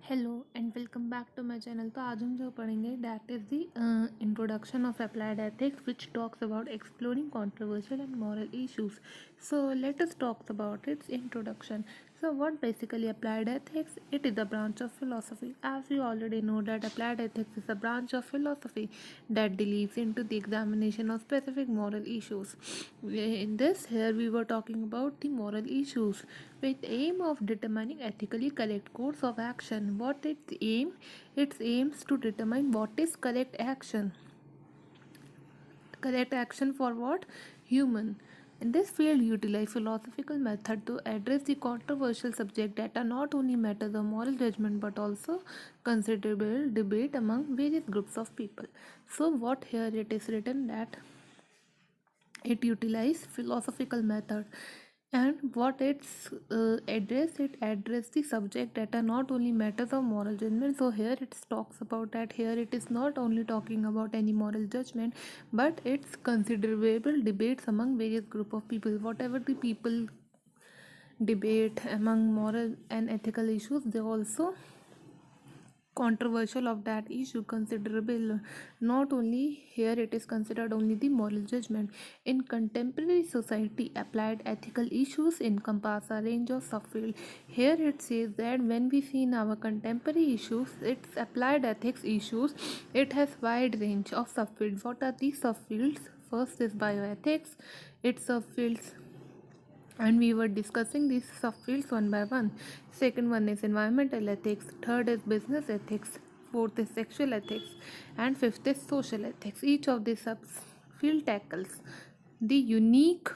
Hello and welcome back to my channel. तो आज हम जो पढ़ेंगे that is the introduction of applied ethics which talks about exploring controversial and moral issues. So let us talk about its introduction. So what basically applied ethics? It is a branch of philosophy. As we already know that applied ethics is a branch of philosophy that delves into the examination of specific moral issues. In this here we were talking about the moral issues with aim of determining ethically correct course of action. What its aim? Its aims to determine what is correct action. Correct action for what? Human. In this field, utilize philosophical method to address the controversial subject that are not only matters of moral judgment but also considerable debate among various groups of people. So, what here it is written that it utilize philosophical method, and what it's address the subject that are not only matters of moral judgment. So here it talks about that here it is not only talking about any moral judgment, but it's considerable debates among various group of people. Whatever the people debate among moral and ethical issues, they also controversial of that issue considerable. Not only here it is considered only the moral judgment. In contemporary society, applied ethical issues encompass a range of subfield. Here it says that when we see in our contemporary issues, it's applied ethics issues, it has wide range of subfields. What are these subfields? First is bioethics, its subfields, and we were discussing these subfields one by one. Second one is environmental ethics, third is business ethics, fourth is sexual ethics, and fifth is social ethics. Each of these subfield tackles the unique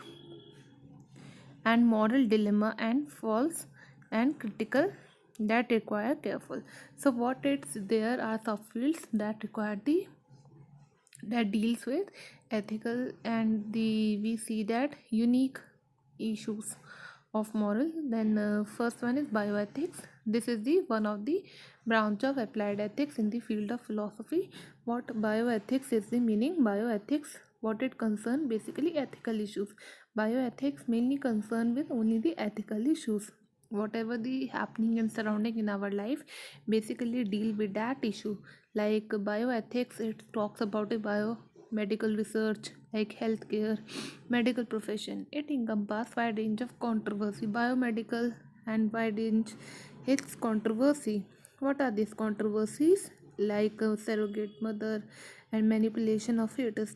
and moral dilemma and false and critical that require careful. So what it's there are subfields that require the that deals with ethical and the we see that unique issues of moral. Then first one is bioethics. This is the one of the branch of applied ethics in the field of philosophy. What bioethics is the meaning? Bioethics, what it concern? Basically ethical issues. Bioethics mainly concern with only the ethical issues. Whatever the happening and surrounding in our life, basically deal with that issue. Like bioethics, it talks about a biomedical research like healthcare, medical profession. It encompasses wide range of controversy. Biomedical and wide range its controversy. What are these controversies? Like surrogate mother and manipulation of fetus,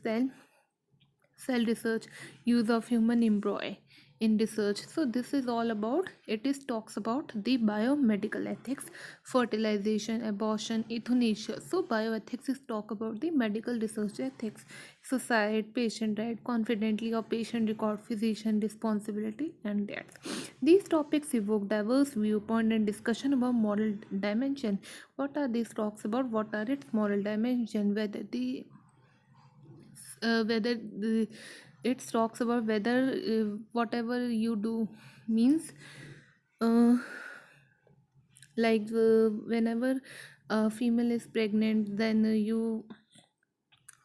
cell research, use of human embryo in research. So this is all about, it is talks about the biomedical ethics, fertilization, abortion, euthanasia. So bioethics is talk about the medical research ethics, suicide, patient right, confidently or patient record, physician responsibility, and death. These topics evoke diverse viewpoint and discussion about moral dimension. What are these talks about? What are its moral dimension? Whether it talks about whether whatever you do means whenever a female is pregnant, then you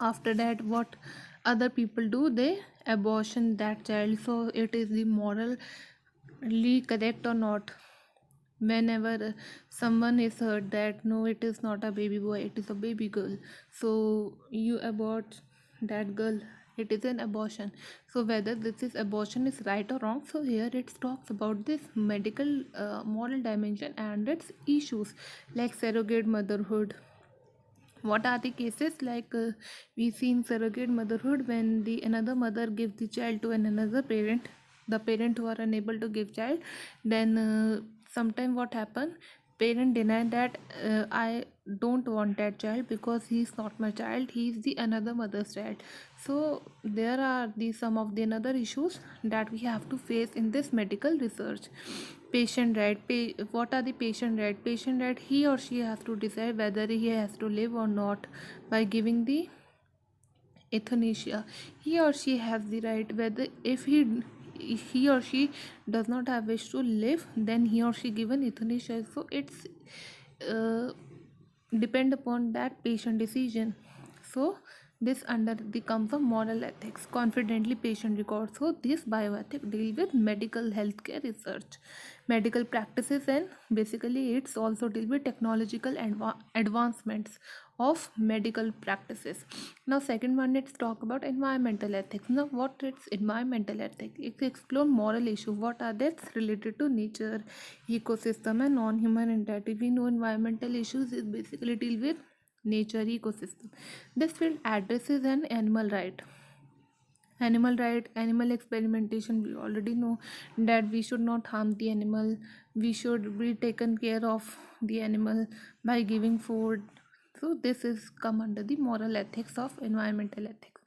after that what other people do, they abortion that child. So it is the morally correct or not whenever someone is heard that no, it is not a baby boy, it is a baby girl, so you abort that girl, it is an abortion. So whether this is abortion is right or wrong, so here it talks about this medical moral dimension and its issues. Like surrogate motherhood, what are the cases? Like we see in surrogate motherhood, when the another mother gives the child to another parent, the parent who are unable to give child, then sometime what happen, parent deny that I don't want that child because he is not my child, he is the another mother's child. So there are the some of the another issues that we have to face in this medical research. Patient right, what are the patient right? Patient right, he or she has to decide whether he has to live or not by giving the euthanasia. He or she has the right, whether if he or she does not have wish to live, then he or she given euthanasia. So it's uh, depend upon that patient decision. So This under the comes of moral ethics, confidently patient records. So this bioethic deal with medical healthcare research, medical practices, and basically it's also deal with technological advancements of medical practices. Now second one, let's talk about environmental ethics. Now what is environmental ethics? It explore moral issues. What are they related to nature, ecosystem, and non-human entity. We know environmental issues is basically deal with nature, ecosystem. This field addresses an animal experimentation. We already know that we should not harm the animal. We should be taken care of the animal by giving food. So this is come under the moral ethics of environmental ethics.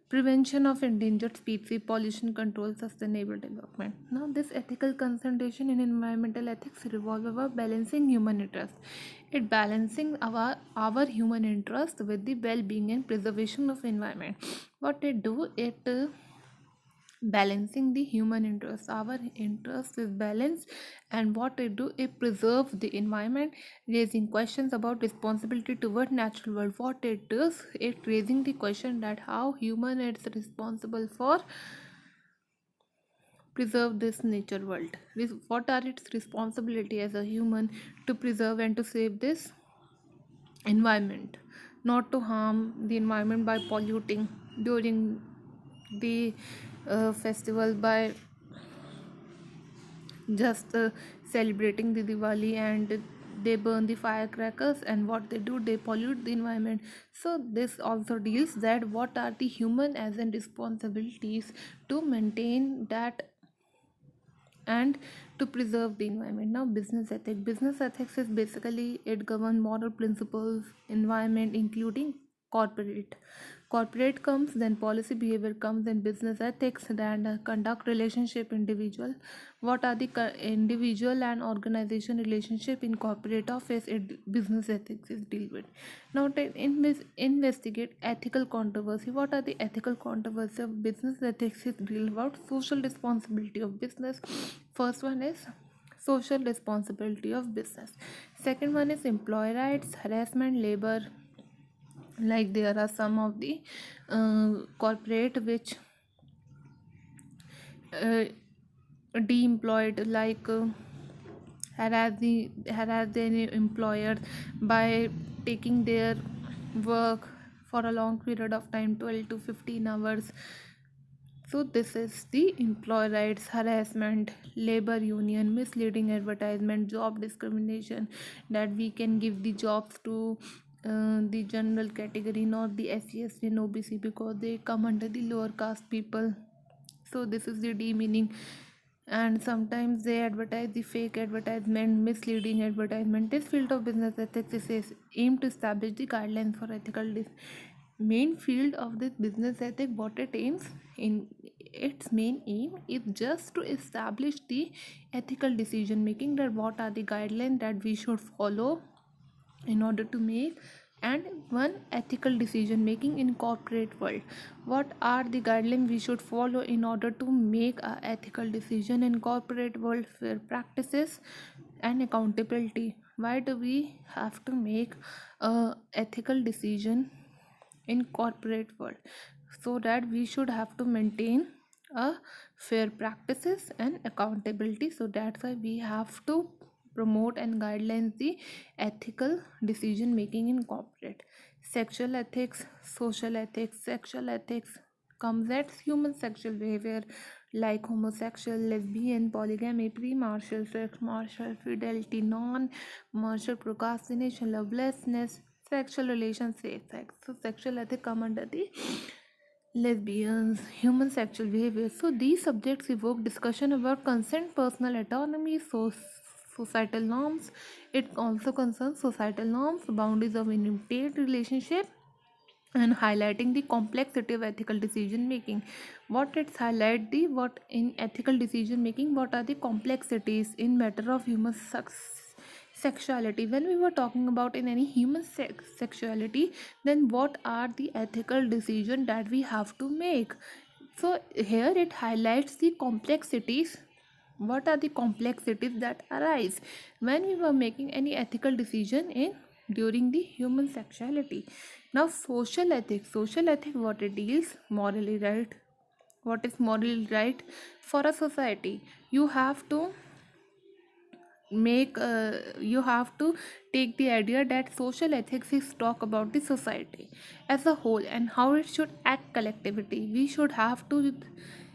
Prevention of endangered species, pollution control, sustainable development. Now this ethical concentration in environmental ethics revolve about balancing human interest. It balancing our human interest with the well-being and preservation of environment. What it do, it balancing the human interest. Our interest is balanced, and what it do, it preserve the environment, raising questions about responsibility toward natural world. What it does, it raising the question that how human is responsible for preserve this nature world. What are its responsibility as a human to preserve and to save this environment, not to harm the environment by polluting during the festival, by just celebrating the Diwali, and they burn the firecrackers, and what they do, they pollute the environment. So this also deals that what are the human as and responsibilities to maintain that and to preserve the environment. Now business ethics is basically it govern moral principles, environment, including corporate comes, then policy behavior comes, then business ethics, then conduct relationship individual. What are the individual and organization relationship in corporate office? Business ethics is deal with. Now investigate ethical controversy. What are the ethical controversy of business ethics? Is deal about social responsibility of business. First one is social responsibility of business. Second one is employee rights, harassment, labor. Like there are some of the corporate which uh, de-employed, like harass their employers by taking their work for a long period of time, 12 to 15 hours. So this is the employee rights, harassment, labor union, misleading advertisement, job discrimination, that we can give the jobs to the general category, not the SC/ST and OBC, because they come under the lower caste people. So this is the demeaning. And sometimes they advertise the fake advertisement, misleading advertisement. This field of business ethics is aimed to establish the guidelines for ethical main field of this business ethic. What it aims in, its main aim is just to establish the ethical decision making, that what are the guidelines that we should follow in order to make and one ethical decision making in corporate world. What are the guidelines we should follow in order to make a ethical decision in corporate world? Fair practices and accountability. Why do we have to make a ethical decision in corporate world? So that we should have to maintain a fair practices and accountability. So that's why we have to promote and guidelines the ethical decision making in corporate. Sexual ethics, social ethics. Sexual ethics comes at human sexual behavior, like homosexual, lesbian, polygamy, pre-marital sex, marital fidelity, non-marital procrastination, lovelessness, sexual relations, safe sex. So sexual ethics come under the lesbians, human sexual behavior. So these subjects evoke discussion about consent, personal autonomy, societal norms. It also concerns societal norms, boundaries of intimate relationship, and highlighting the complexity of ethical decision making. What it's highlight the what in ethical decision making, what are the complexities in matter of human sexuality. When we were talking about in any human sexuality, then what are the ethical decision that we have to make? So here it highlights the complexities. What are the complexities that arise when we were making any ethical decision in during the human sexuality. Now, social ethics, what it deals morally right. What is morally right for a society? You have to you have to take the idea that social ethics is talk about the society as a whole and how it should act collectivity. We should have to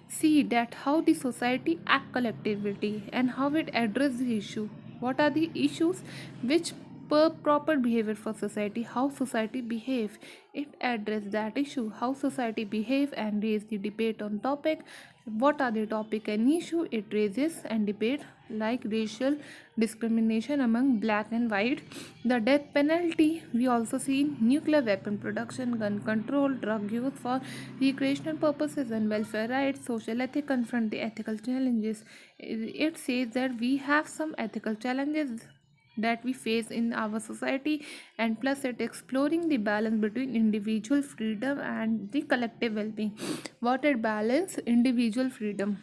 see that how the society act collectivity and how it address the issue. What are the issues which per proper behavior for society, how society behave, it address that issue, how society behave and raise the debate on topic. What are the topic and issue it raises and debate, like racial discrimination among black and white, the death penalty. We also see nuclear weapon production, gun control, drug use for recreational purposes, and welfare rights. Social ethics confront the ethical challenges. It says that we have some ethical challenges that we face in our society, and plus it exploring the balance between individual freedom and the collective well-being. What it balance individual freedom,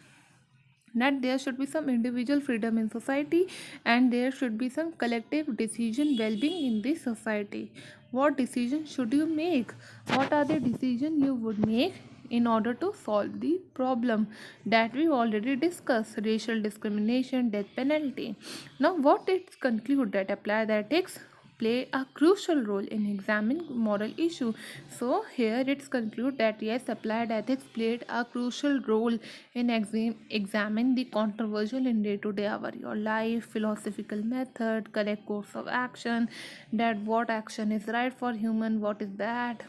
that there should be some individual freedom in society and there should be some collective decision well-being in this society. What decision should you make? What are the decision you would make in order to solve the problem that we already discussed? Racial discrimination, death penalty. Now what it conclude that applied ethics play a crucial role in examining moral issue. So here it's conclude that yes, applied ethics played a crucial role in examine the controversial in day-to-day our your life, philosophical method, correct course of action, that what action is right for human, what is bad.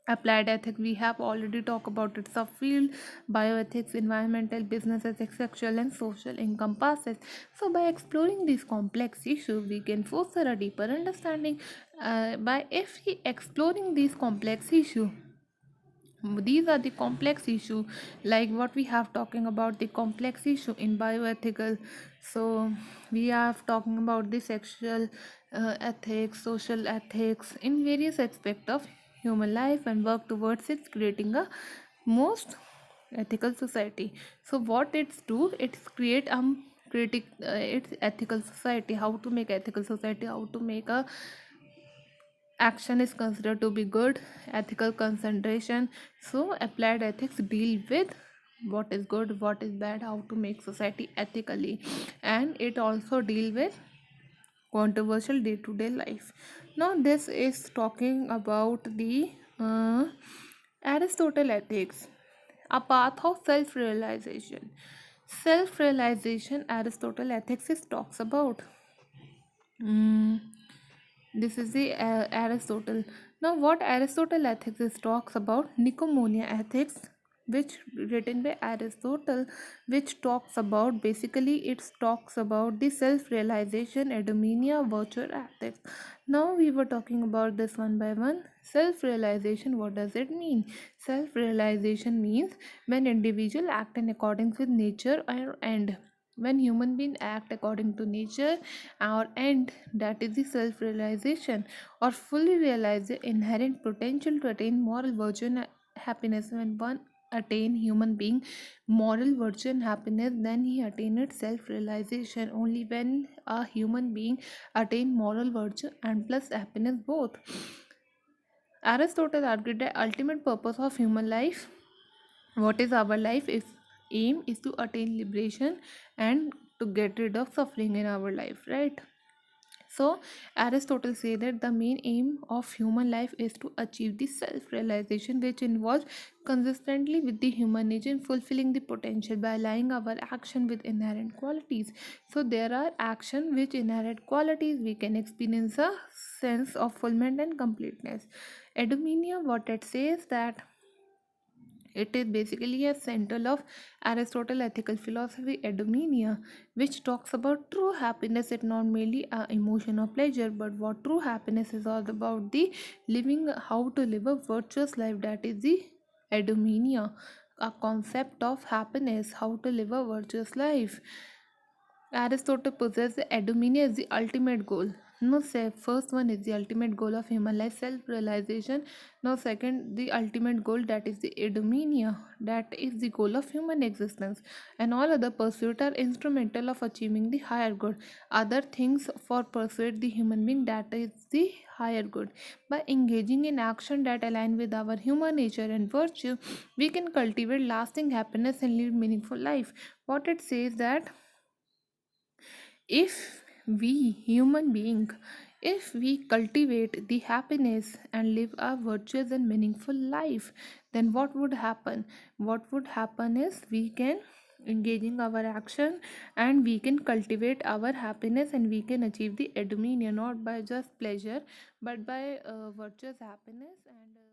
Applied ethics, we have already talked about its subfield: bioethics, environmental, business ethics, sexual and social encompasses. So by exploring these complex issues we can foster a deeper understanding. By if we exploring these complex issues, these are the complex issue, like what we have talking about the complex issue in bioethical. So we are talking about the sexual ethics, social ethics in various aspects of human life and work towards its creating a most ethical society. So what it's do, it's create critic it's ethical society, how to make ethical society, how to make a action is considered to be good, ethical consideration. So applied ethics deal with what is good, what is bad, how to make society ethically, and it also deal with controversial day-to-day life. Now this is talking about the Aristotle ethics, a path of self-realization. Self-realization, Aristotle ethics is talks about. Mm, this is the Aristotle. Now what Aristotle ethics is talks about, Nicomachean ethics, which written by Aristotle, which talks about basically it talks about the self-realization, eudaimonia, virtue ethics. Now we were talking about this one by one. Self-realization, what does it mean? Self-realization means when individual act in accordance with nature or end. When human being act according to nature or end, that is the self-realization, or fully realize the inherent potential to attain moral virtue and happiness. When one attain human being moral virtue and happiness, then he attain its self-realization. Only when a human being attain moral virtue and plus happiness both. Aristotle argued that ultimate purpose of human life, what is our life, is aim is to attain liberation and to get rid of suffering in our life, right? So Aristotle said that the main aim of human life is to achieve the self-realization, which involves consistently with the human nature and fulfilling the potential by aligning our action with inherent qualities. So there are action which inherent qualities we can experience a sense of fulfillment and completeness. Eudaimonia, what it says that it is basically a central of Aristotle ethical philosophy, eudaimonia, which talks about true happiness. It's not merely a emotion or pleasure, but what true happiness is all about the living, how to live a virtuous life. That is the eudaimonia, a concept of happiness, how to live a virtuous life. Aristotle possessed the eudaimonia as the ultimate goal. No, say first one is the ultimate goal of human life, self-realization. Now second, the ultimate goal, that is the eudaimonia, that is the goal of human existence, and all other pursuits are instrumental of achieving the higher good. Other things for persuade the human being, that is the higher good. By engaging in action that align with our human nature and virtue, we can cultivate lasting happiness and live meaningful life. What it says that if we human being, if we cultivate the happiness and live a virtuous and meaningful life, then what would happen? What would happen is we can engaging our action, and we can cultivate our happiness, and we can achieve the eudaimonia not by just pleasure but by virtuous happiness. And